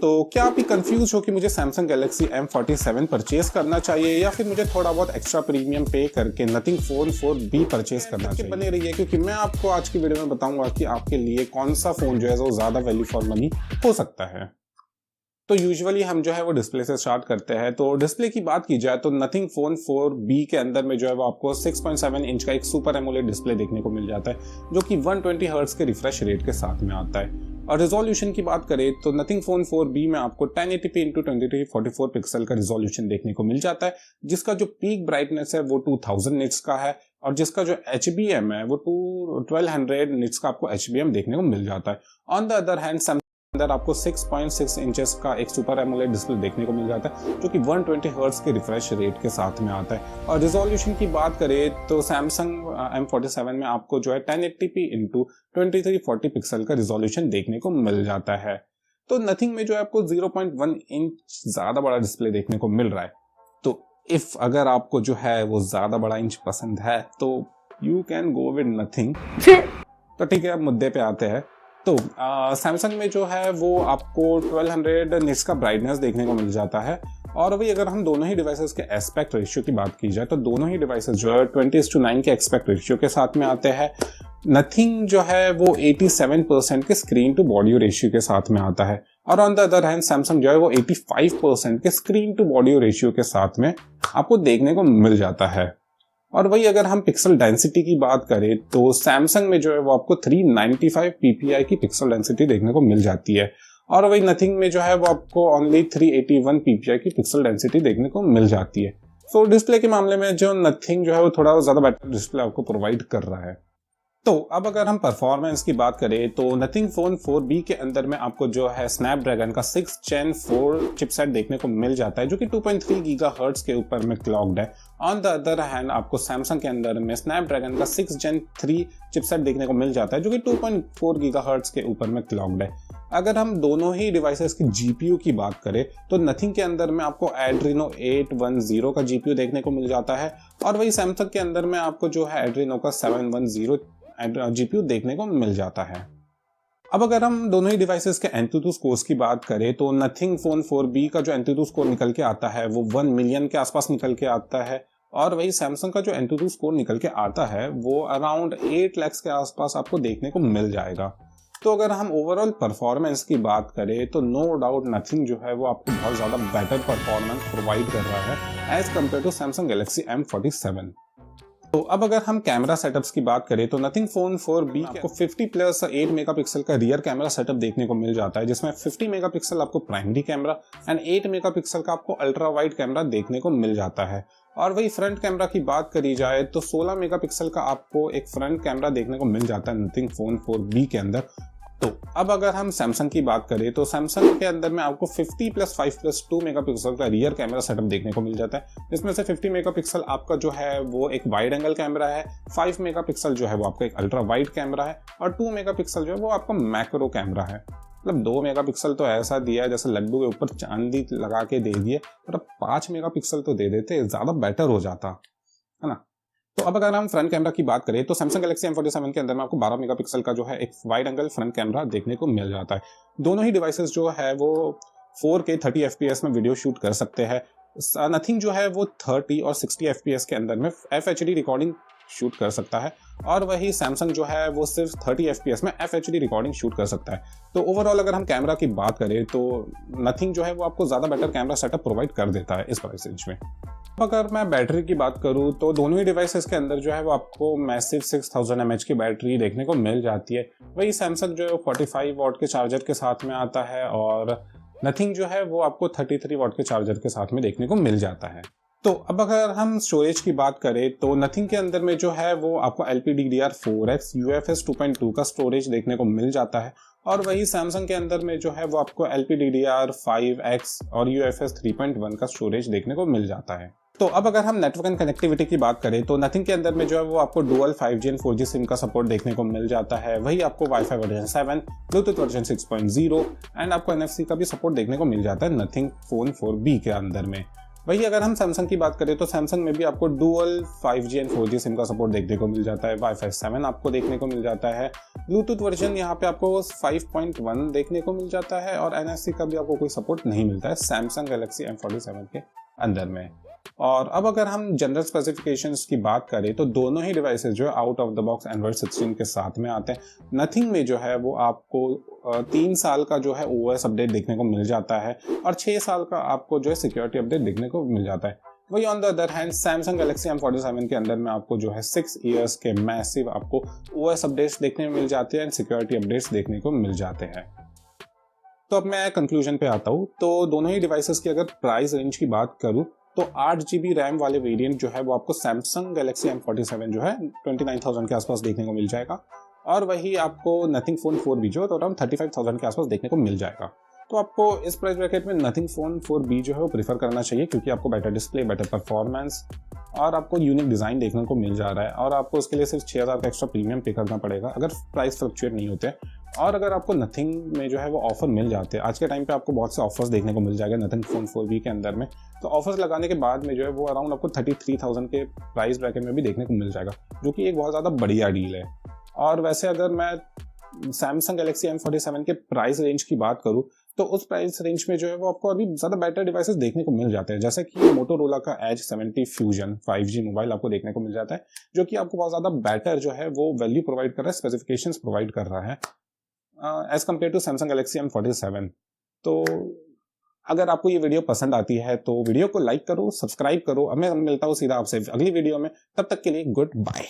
दोस्तों, क्या आप भी कंफ्यूज हो कि मुझे Samsung Galaxy M47 परचेज करना चाहिए या फिर मुझे थोड़ा बहुत एक्स्ट्रा प्रीमियम पे करके Nothing Phone 4B परचेज करना चाहिए? बने रहिए क्योंकि मैं आपको आज की वीडियो में बताऊंगा कि आपके लिए कौन सा फोन जो है वो ज्यादा वैल्यू फॉर मनी हो सकता है। तो यूजुअली हम जो है वो डिस्प्ले से स्टार्ट करते हैं। तो डिस्प्ले की बात की जाए तो Nothing Phone 4B के अंदर में जो है वो आपको 6.7 इंच का एक सुपर एमोलेड डिस्प्ले देखने को मिल जाता है, जो कि 120 हर्ट्ज के रिफ्रेश रेट के साथ में आता है। और रिजोल्यूशन की बात करें तो Nothing Phone 4B में आपको 1080p x 2344 पिक्सल का रिजोल्यूशन देखने को मिल जाता है, जिसका जो पीक ब्राइटनेस है वो 2000 निट्स का है और जिसका जो HBM है वो 1200 निट्स का आपको HBM देखने को मिल जाता है। ऑन द अदर हैंड अंदर आपको 6.6 इंचेस का एक सुपर एमोलेड डिस्प्ले देखने को मिल जाता है, जो कि 120 हर्ट्ज के रिफ्रेश रेट के साथ में आता है। और रिजोल्यूशन की बात करें तो Samsung M47 में आपको जो है 1080p x 2340 पिक्सल का रिजोल्यूशन देखने को मिल जाता है। तो नथिंग में जो है आपको 0.1 इंच ज्यादा बड़ा डिस्प्ले देखने को मिल रहा है। तो इफ अगर आपको जो है वो ज्यादा बड़ा इंच पसंद है तो you can go with nothing. तो ठीक है, अब मुद्दे पे आते हैं। तो सैमसंग में जो है वो आपको 1200 निट्स का ब्राइटनेस देखने को मिल जाता है। और वही अगर हम दोनों ही डिवाइसेस के एस्पेक्ट रेशियो की बात की जाए तो दोनों ही डिवाइसेस जो है 20:9 के एस्पेक्ट रेशियो के साथ में आते हैं। नथिंग जो है वो 87% के स्क्रीन टू बॉडी रेशियो के साथ में आता है और on the other hand Samsung जो है वो 85% के स्क्रीन टू बॉडी रेशियो के साथ में आपको देखने को मिल जाता है। और वही अगर हम पिक्सल डेंसिटी की बात करें तो सैमसंग में जो है वो आपको 395 ppi की पिक्सल डेंसिटी देखने को मिल जाती है और वही नथिंग में जो है वो आपको ओनली 381 ppi की पिक्सल डेंसिटी देखने को मिल जाती है। तो डिस्प्ले के मामले में जो नथिंग जो है वो थोड़ा ज्यादा बेटर डिस्प्ले आपको प्रोवाइड कर रहा है। तो अब अगर हम परफॉर्मेंस की बात करें तो Nothing Phone 4B के अंदर में आपको जो है स्नैपड्रैगन का 6 Gen 4 चिपसेट देखने को मिल जाता है, जो कि 2.3 गीगाहर्ट्ज के ऊपर में क्लॉक्ड है। ऑन द अदर हैंड आपको सैमसंग के अंदर में स्नैपड्रैगन का 6 Gen 3 चिपसेट देखने को मिल जाता है, जो कि 2.4 गीगाहर्ट्ज के ऊपर में क्लॉक्ड है। अगर हम दोनों ही डिवाइसेस की जीपीयू की बात करें तो नथिंग के अंदर में आपको Adreno 810 का जीपीयू देखने को मिल जाता है और वही सैमसंग के अंदर में आपको जो है Adreno का 710 जीपीयू देखने को मिल जाता है। अब अगर हम दोनों ही डिवाइसेस के एंटूटू स्कोर्स की बात करें तो Nothing Phone 4B का जो एंटूटू स्कोर निकल के आता है वो 1 मिलियन के आसपास निकल के आता है और वही सैमसंग का जो एंटूटू स्कोर निकल के आता है वो अराउंड 8 लाख के आसपास आपको देखने को मिल जाएगा। तो अगर हम ओवरऑल परफॉर्मेंस की बात करें तो नो डाउट नथिंग जो है वो आपको बहुत ज्यादा बेटर परफॉर्मेंस प्रोवाइड कर रहा है as compare to Samsung Galaxy M47। तो अब अगर हम कैमरा सेटअप्स की बात करें तो Nothing Phone 4B आपको 50+8 मेगापिक्सल का रियर कैमरा सेटअप देखने को मिल जाता है, जिसमें 50 मेगापिक्सल आपको प्राइमरी कैमरा एंड 8 मेगापिक्सल का आपको अल्ट्रा वाइड कैमरा देखने को मिल जाता है। और वही फ्रंट कैमरा की बात करी जाए तो 16 मेगापिक्सल का आपको एक फ्रंट कैमरा देखने को मिल जाता है Nothing Phone 4B के अंदर। तो अब अगर हम सैमसंग की बात करें तो सैमसंग के अंदर में आपको 50+5+2 मेगापिक्सल का रियर कैमरा सेटअप देखने को मिल जाता है, जिसमें से 50 मेगापिक्सल आपका जो है वो एक वाइड एंगल कैमरा है, 5 मेगापिक्सल जो है वो आपका एक अल्ट्रा वाइड कैमरा है और 2 मेगापिक्सल जो है वो आपका मैक्रो कैमरा है। मतलब 2 मेगापिक्सल तो ऐसा दिया है जैसे लड्डू के ऊपर चांदी लगा के दे दिए, पर अब 5 मेगापिक्सल तो दे देते, ज्यादा बेटर हो जाता है ना। तो अब अगर हम फ्रंट कैमरा की बात करें तो Samsung Galaxy M47 के अंदर में आपको 12 मेगापिक्सल का जो है एक वाइड एंगल फ्रंट कैमरा देखने को मिल जाता है। दोनों ही डिवाइसेस जो है वो 4K 30 FPS में वीडियो शूट कर सकते हैं। नथिंग जो है वो 30 और 60 FPS के अंदर में FHD रिकॉर्डिंग शूट कर सकता है और वही सैमसंग जो है वो सिर्फ 30 FPS में FHD रिकॉर्डिंग शूट कर सकता है। तो ओवरऑल अगर हम कैमरा की बात करें तो नथिंग जो है वो आपको ज्यादा बेटर कैमरा सेटअप प्रोवाइड कर देता है इस प्राइस रेंज में। अगर मैं बैटरी की बात करूं तो दोनों ही डिवाइसेस के अंदर जो है वो आपको मैसिव 6000 mAh की बैटरी देखने को मिल जाती है। वही सैमसंग जो है 45 वॉट के चार्जर के साथ में आता है और नथिंग जो है वो आपको 33 वॉट के चार्जर के साथ में देखने को मिल जाता है। तो अब अगर हम स्टोरेज की बात करें तो नथिंग के अंदर में जो है वो आपको LPDDR4X UFS 2.2 का स्टोरेज देखने को मिल जाता है और वही सैमसंग के अंदर में जो है वो आपको LPDDR5X और UFS 3.1 का स्टोरेज देखने को मिल जाता है। तो अब अगर हम नेटवर्क एंड कनेक्टिविटी की बात करें तो नथिंग के अंदर में जो है वो आपको dual 5G and 4G SIM का सपोर्ट देखने को मिल जाता है। वही आपको wifi version 7, Bluetooth version 6.0 and आपको NFC का भी सपोर्ट देखने को मिल जाता है Nothing Phone 4B के अंदर में। वही अगर हम सैमसंग की बात करें तो सैमसंग में भी आपको dual 5G and 4G SIM का सपोर्ट देखने को मिल जाता है। वाईफाई 7 आपको देखने को मिल जाता है ब्लूटूथ वर्जन यहाँ पे आपको 5.1 देखने को मिल जाता है और NFC का भी आपको कोई सपोर्ट नहीं मिलता है सैमसंग गैलेक्सी M47 के अंदर में। और अब अगर हम जनरल स्पेसिफिकेशंस की बात करें तो दोनों ही डिवाइसेस जो है out of the box Android 16 के साथ में आते हैं। नथिंग में जो है वो आपको 3 साल का जो है OS अपडेट देखने को मिल जाता है और 6 साल का आपको जो है सिक्योरिटी अपडेट देखने को मिल जाता है। वही on the other hand Samsung Galaxy M47 के अंदर में आपको जो है 6 इयर्स के मैसिव आपको OS अपडेट्स देखने को मिल जाते हैं एंड सिक्योरिटी अपडेट्स देखने को मिल जाते हैं। तो अब मैं कंक्लूजन पे आता हूँ। तो दोनों ही डिवाइसेस की अगर प्राइस रेंज की बात करूँ तो 8GB रैम वाले वेरिएंट जो है वो आपको सैमसंग गैलेक्सी M47 जो है 29,000 के आसपास देखने को मिल जाएगा और वही आपको नथिंग फोन 4B जो है अराउंड 35,000 के आसपास देखने को मिल जाएगा। तो आपको इस प्राइस ब्रैकेट में नथिंग फोन 4B जो है वो प्रीफर करना चाहिए क्योंकि आपको बेटर डिस्प्ले, बेटर परफॉर्मेंस और आपको यूनिक डिज़ाइन देखने को मिल जा रहा है और आपको उसके लिए सिर्फ 6,000 का एक्स्ट्रा प्रीमियम पे करना पड़ेगा अगर प्राइस फ्लक्चुएट नहीं होते। और अगर आपको नथिंग में जो है वो ऑफर मिल जाते हैं, आज के टाइम पे आपको बहुत से ऑफर्स देखने को मिल जाएगा नथिंग फोन 4B के अंदर में, तो ऑफर्स लगाने के बाद में जो है वो अराउंड आपको 33,000 के प्राइस ब्रैकेट में भी देखने को मिल जाएगा, जो कि एक बहुत ज़्यादा बढ़िया डील है। और वैसे अगर मैं सैमसंग गैलेक्सी M47 के प्राइस रेंज की बात करूँ तो उस प्राइस रेंज में जो है वो आपको अभी ज़्यादा बेटर डिवाइसेस देखने को मिल जाते हैं, जैसे कि मोटोरोला का Edge 70 फ्यूजन 5G मोबाइल आपको देखने को मिल जाता है, जो कि आपको बहुत ज़्यादा बेटर जो है वो वैल्यू प्रोवाइड कर रहा है, स्पेसिफिकेशंस प्रोवाइड कर रहा है as compare to Samsung Galaxy M47। तो अगर आपको ये वीडियो पसंद आती है तो वीडियो को लाइक करो, सब्सक्राइब करो। अब मैं मिलता हूँ सीधा आपसे अगली वीडियो में, तब तक के लिए गुड बाय।